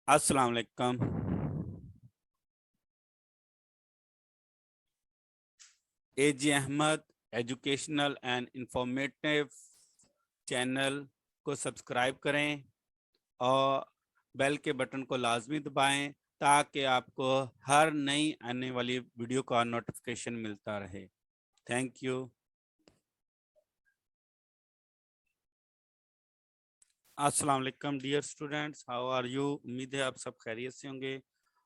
अस्सलाम वालेकुम। AG Ahmad educational and informative channel को सब्सक्राइब करें और बेल के बटन को लाजमी दबाएं ताकि आपको हर नई आने वाली वीडियो का नोटिफिकेशन मिलता रहे। Thank you. अस्सलाम वालेकुम dear students, how are you. उम्मीद है आप सब खैरियत से होंगे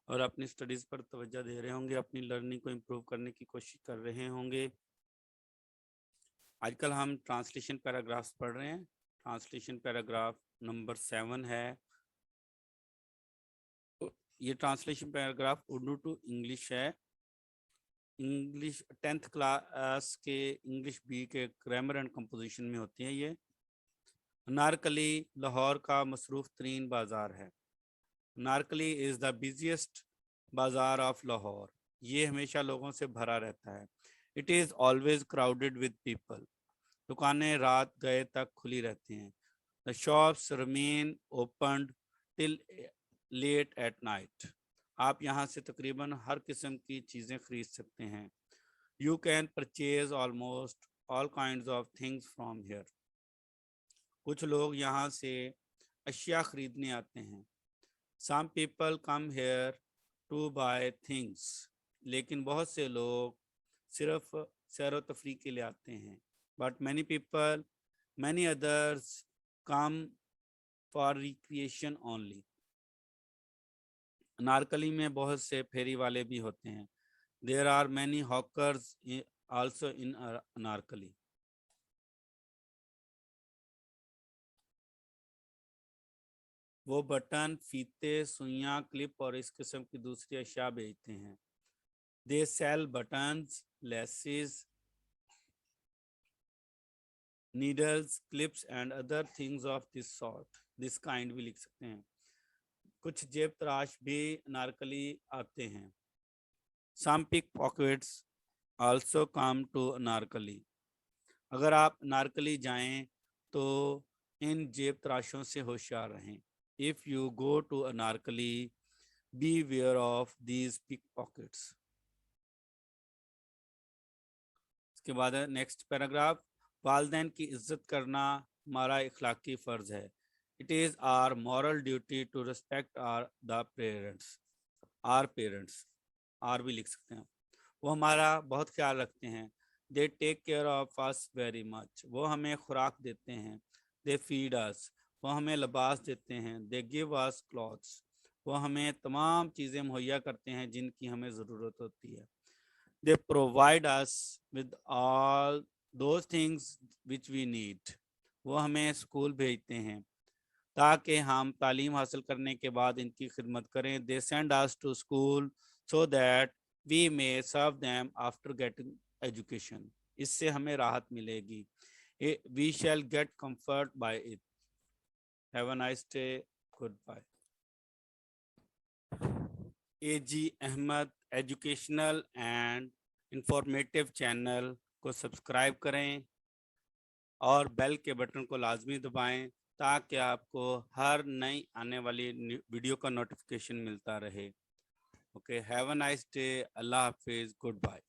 और अपनी स्टडीज़ पर तवज्जो दे रहे होंगे, अपनी लर्निंग को इम्प्रूव करने की कोशिश कर रहे होंगे। आजकल हम ट्रांसलेशन पैराग्राफ्स पढ़ रहे हैं। ट्रांसलेशन पैराग्राफ नंबर 7 है। ये translation paragraph Urdu to English है। इंग्लिश 10th क्लास के इंग्लिश बी के ग्रामर एंड कंपोजिशन में होती है। ये अनारकली लाहौर का मसरूफ़ तरीन बाज़ार है। Anarkali is the busiest bazaar of Lahore. ये हमेशा लोगों से भरा रहता है। It is always crowded with people. दुकानें रात गए तक खुली रहती हैं। The shops remain open till late at night. आप यहाँ से तकरीबन हर किस्म की चीज़ें खरीद सकते हैं। You can purchase almost all kinds of things from here. कुछ लोग यहाँ से अशिया खरीदने आते हैं। Some people come here to buy things. लेकिन बहुत से लोग सिर्फ सैर व तफरी के लिए आते हैं। But many others come for recreation only. Anarkali में बहुत से फेरी वाले भी होते हैं। There are many hawkers also in Anarkali. वो बटन, फीते, सुइयां, क्लिप और इस किस्म की दूसरी अशिया बेचते हैं। They sell buttons, laces, needles, clips and other things of this sort. This kind भी लिख सकते हैं। कुछ जेब तराश भी अनारकली आते हैं। Some pickpockets also come to Anarkali. अगर आप अनारकली जाएं तो इन जेब तराशों से होशियार रहें। If you go to Anarkali, beware of these pickpockets. इसके बाद है नेक्स्ट पैराग्राफ। वालदैन की इज्जत करना हमारा इखलाकी फ़र्ज़ है। It is our moral duty to respect our the parents. Our parents, our भी लिख सकते हैं। वो हमारा बहुत ख्याल रखते हैं। They take care of us very much. वो हमें खुराक देते हैं। They feed us. वो हमें लिबास देते हैं। They give us clothes. वो हमें तमाम चीज़ें मुहैया करते हैं जिनकी हमें ज़रूरत होती है। They provide us with all those things which we need. वो हमें स्कूल भेजते हैं ताकि हम तालीम हासिल करने के बाद इनकी खिदमत करें। They send us to school so that we may serve them after getting education. इससे हमें राहत मिलेगी। We shall get comfort by it. Have a nice day. Goodbye. AG Ahmad educational and informative channel को सब्सक्राइब करें और bell के button को लाजमी दबाएं ताकि आपको हर नई आने वाली वीडियो का नोटिफिकेशन मिलता रहे। Okay, have a nice day. अल्लाह हाफिज़। Good bye.